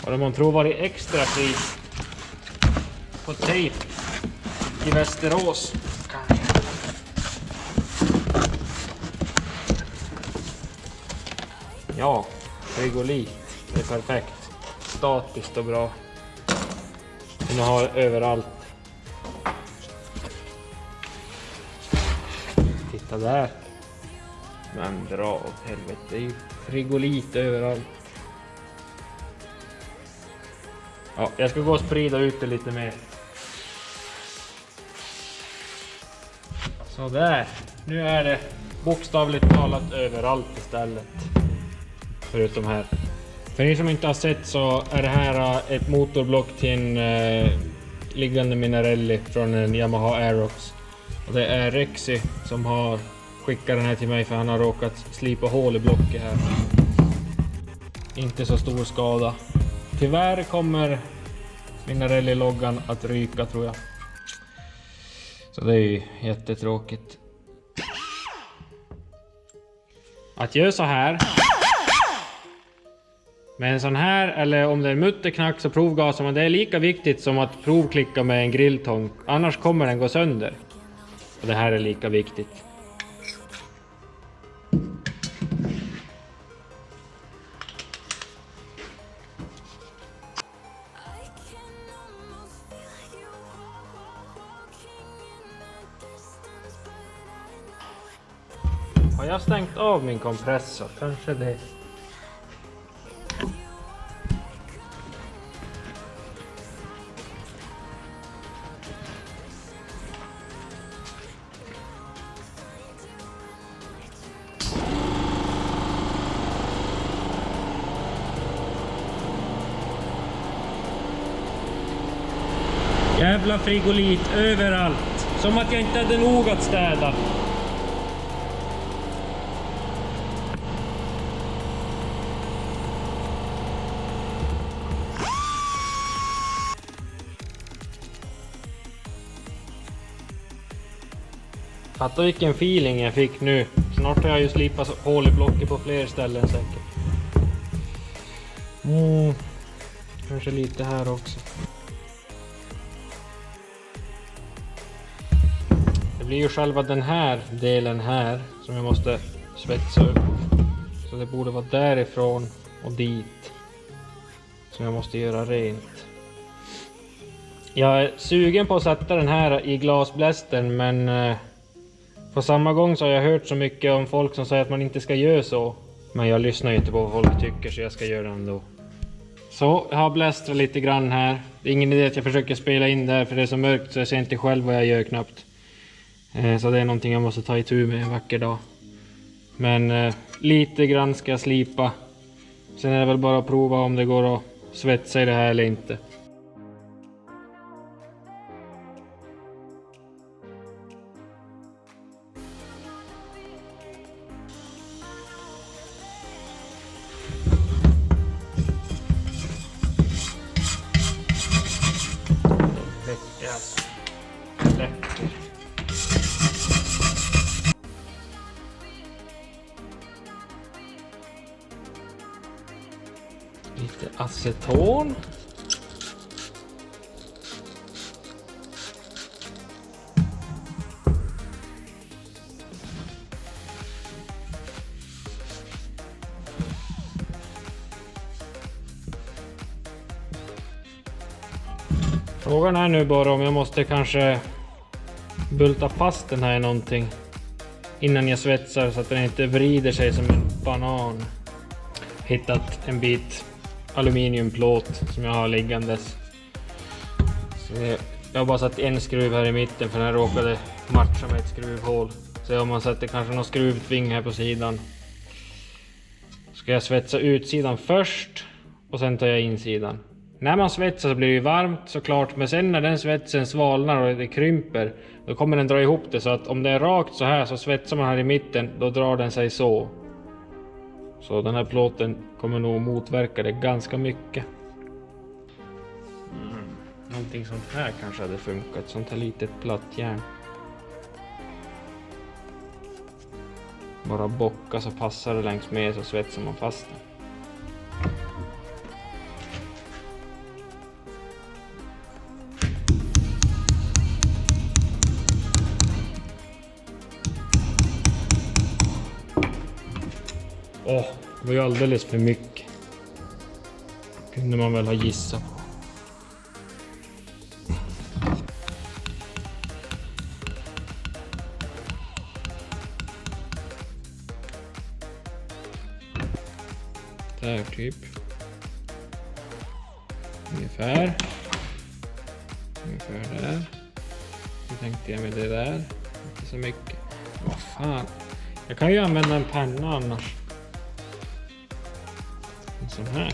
Och de har tror varit extra pris på tejp i Västerås. Ja, frigolit. Det är perfekt. Statiskt och bra. Den har överallt. Titta där. Men dra åt helvete. Det är ju frigolit överallt. Ja, jag ska gå och sprida ut det lite mer. Så där. Nu är det bokstavligt talat överallt istället. Förutom här. För er som inte har sett så är det här ett motorblock till en liggande Minarelli från en Yamaha Aerox. Och det är Rexy som har skickat den här till mig för han har råkat slipa hål i blocket här. Inte så stor skada. Tyvärr kommer Minarelli-loggan att ryka tror jag. Så det är ju jättetråkigt. Att göra så här med en sån här, eller om det är en mutterknack så provgasar man. Det är lika viktigt som att provklicka med en grilltång. Annars kommer den gå sönder. Och det här är lika viktigt. Har jag stängt av min kompressor? Kanske det. Jävla frigolit överallt. Som att jag inte hade nog att städa. Fatta vilken feeling jag fick nu. Snart har jag ju slipat hål i blocket på fler ställen säkert. Kanske lite här också. Det blir ju själva den här delen här som jag måste svetsa upp. Så det borde vara därifrån och dit som jag måste göra rent. Jag är sugen på att sätta den här i glasblästern, men på samma gång så har jag hört så mycket om folk som säger att man inte ska göra så. Men jag lyssnar ju inte på vad folk tycker så jag ska göra det ändå. Så jag har blästrat lite grann här. Det är ingen idé att jag försöker spela in där för det är så mörkt så jag ser inte själv vad jag gör knappt. Så det är någonting jag måste ta itu med en vacker dag. Men lite grann ska jag slipa. Sen är det väl bara att prova om det går att svetsa i det här eller inte. Läcker. Lite aceton. Frågan är nu bara om jag måste kanske bulta fast den här i någonting innan jag svetsar så att den inte vrider sig som en banan. Hittat en bit aluminiumplåt som jag har liggandes. Så jag har bara satt en skruv här i mitten för den råkade matcha med ett skruvhål. Så om man sätter kanske någon skruvtving här på sidan. Ska jag svetsa utsidan först och sen tar jag insidan. När man svetsar så blir det ju varmt såklart, men sen när den svetsen svalnar och det krymper, då kommer den dra ihop det, så att om det är rakt så här så svetsar man här i mitten, då drar den sig så. Så den här plåten kommer nog motverka det ganska mycket. Någonting sånt här kanske hade funkat, sånt här litet platt järn. Bara bocka så passar det längs med så svetsar man fast det. Det var ju alldeles för mycket. Kunde man väl ha gissat på. Där typ. Ungefär där. Nu tänkte jag med det där. Inte så mycket. Vad fan. Jag kan ju använda en penna annars. En sån här.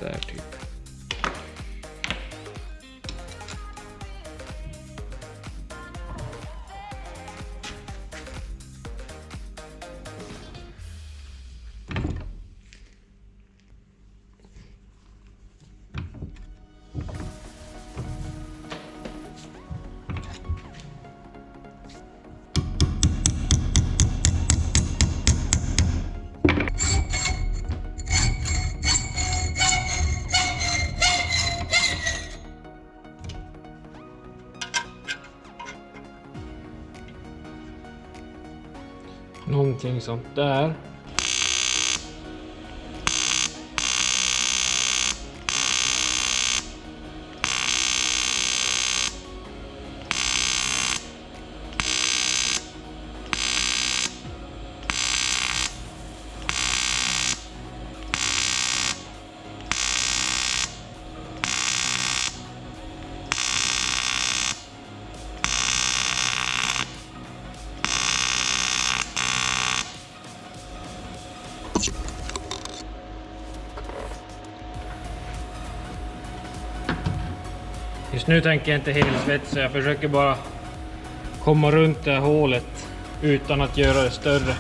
Där typ. Någonting sånt där. Just nu tänker jag inte helsvetsa, jag försöker bara komma runt det här hålet utan att göra det större.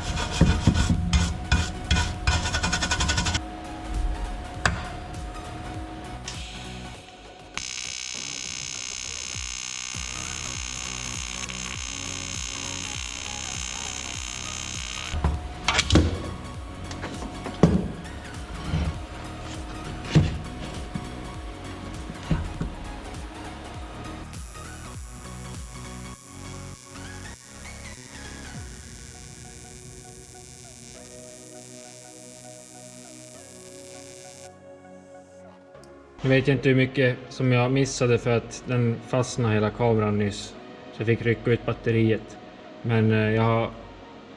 Jag vet inte hur mycket som jag missade för att den fastnade hela kameran nyss. Så jag fick rycka ut batteriet. Men jag har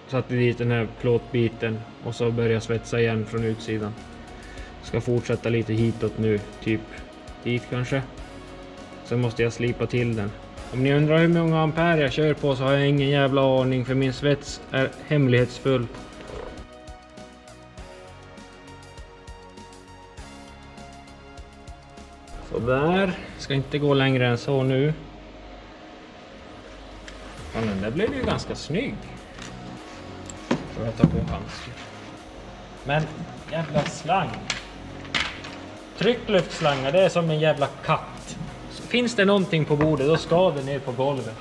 satt dit den här plåtbiten och så börjar jag svetsa igen från utsidan. Ska fortsätta lite hitåt nu, typ dit kanske. Sen måste jag slipa till den. Om ni undrar hur många ampere jag kör på så har jag ingen jävla aning, för min svets är hemlighetsfull. Så där. Ska inte gå längre än så nu. Ja, den där blev ju ganska snygg. Får jag ta på handskar. Men jävla slang. Tryckluftslangar, det är som en jävla katt. Så finns det någonting på bordet, då ska det ner på golvet.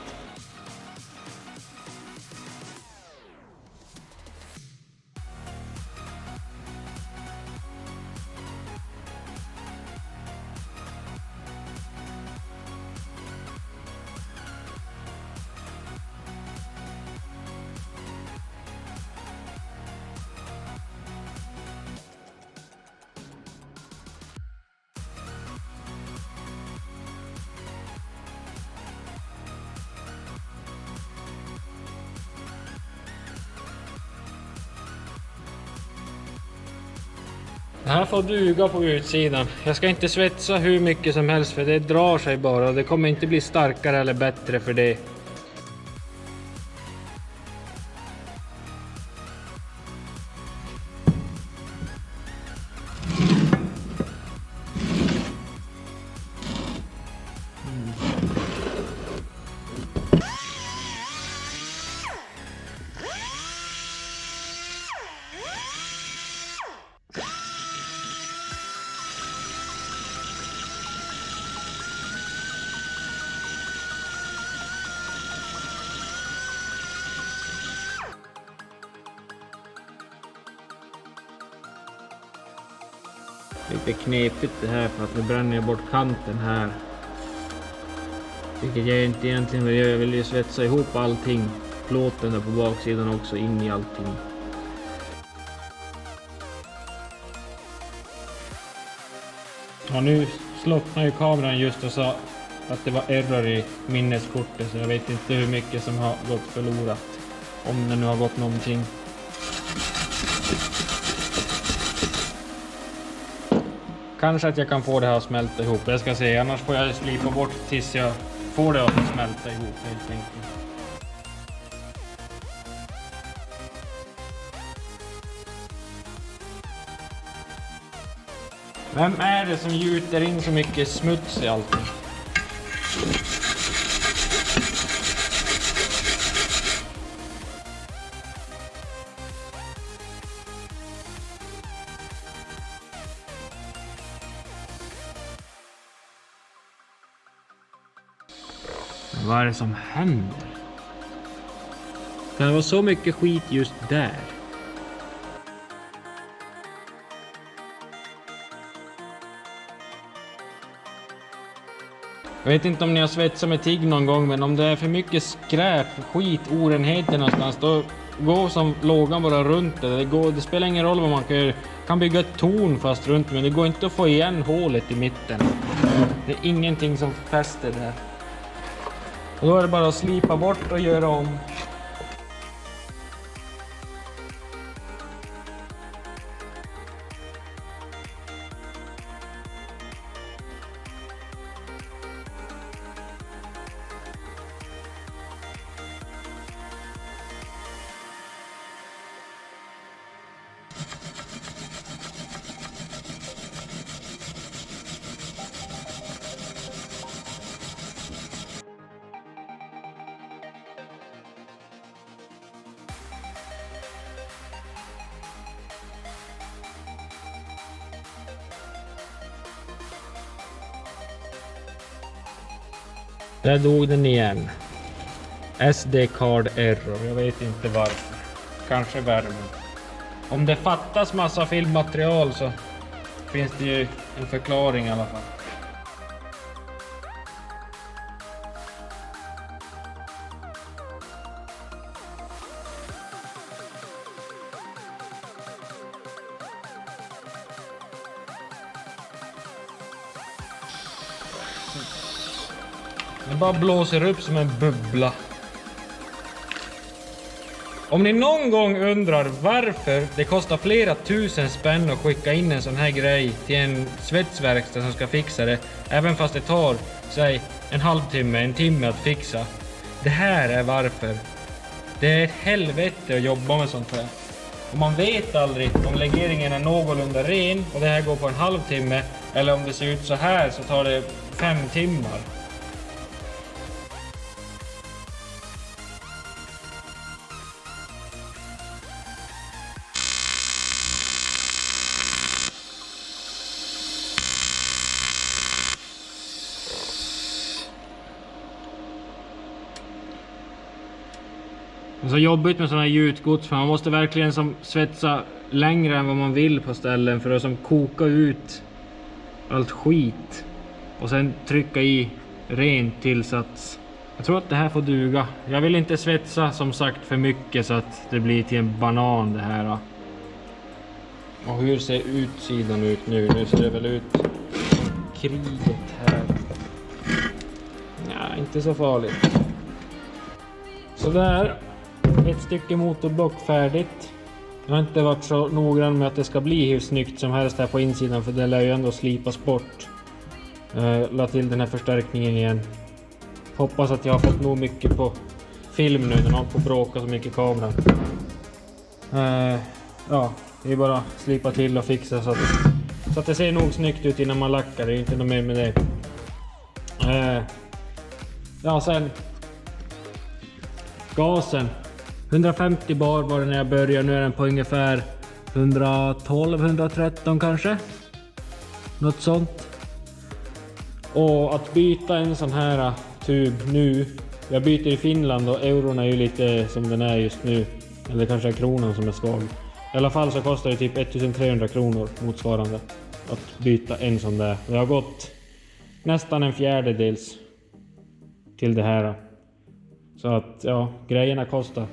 Det här får duga på utsidan. Jag ska inte svetsa hur mycket som helst för det drar sig bara. Det kommer inte bli starkare eller bättre för det. lite knepigt det här för att nu bränner jag bort kanten här. Vilket jag inte egentligen vill göra. Jag vill ju svetsa ihop allting. Plåten där på baksidan också in i allting. Ja, nu slocknar ju kameran just och sa att det var error i minneskortet, så jag vet inte hur mycket som har gått förlorat. Om det nu har gått någonting. Kanske att jag kan få det här att smälta ihop. Jag ska se, annars får jag slipa bort tills jag får det att smälta ihop helt enkelt. Vem är det som gjuter in så mycket smuts i allting? Vad är det som händer? Kan det vara så mycket skit just där? Jag vet inte om ni har svetsat med tigg någon gång, men om det är för mycket skräp, skit, orenheter någonstans, då går som lågan bara runt det. Det spelar ingen roll vad man kan göra. Kan bygga ett torn fast runt, men det går inte att få igen hålet i mitten. Det är ingenting som fäster där. Och då är det bara att slipa bort och göra om. Där dog den igen. SD-card error. Jag vet inte varför. Kanske värmen. Om det fattas massa filmmaterial så finns det ju en förklaring i alla fall. Det bara blåser upp som en bubbla. Om ni någon gång undrar varför det kostar flera tusen spänn att skicka in en sån här grej till en svetsverkstad som ska fixa det, även fast det tar, säg, en halvtimme, en timme att fixa. Det här är varför. Det är ett helvete att jobba med sånt här. Och man vet aldrig om legeringen är någorlunda ren och det här går på en halvtimme, eller om det ser ut så här så tar det 5 timmar. Det är så jobbigt med sådana här gjutgods, för man måste verkligen som svetsa längre än vad man vill på ställen för att som koka ut allt skit och sen trycka i ren tillsats. Jag tror att det här får duga. Jag vill inte svetsa som sagt för mycket så att det blir till en banan det här. Och hur ser utsidan ut nu? Nu ser det väl ut kriget här. Ja, inte så farligt. Så där. Ett stycke motorblock färdigt. Jag har inte varit så noggrann med att det ska bli hur snyggt som helst här på insidan, för det lär ju ändå slipas bort. La till den här förstärkningen igen. Hoppas att jag har fått nog mycket på film nu när man får bråka så mycket i kameran. Ja, det är bara slipa till och fixa så att det ser nog snyggt ut innan man lackar. Det är inte något mer med det. Ja, sen gasen. 150 bar var det när jag började, nu är den på ungefär 112-113 kanske. Något sånt. Och att byta en sån här tub nu, jag byter i Finland och euron är ju lite som den är just nu. Eller kanske är kronan som är svag. I alla fall så kostar det typ 1300 kronor motsvarande. att byta en sån där. Det har gått nästan en fjärdedels till det här. Så att ja, grejerna kostar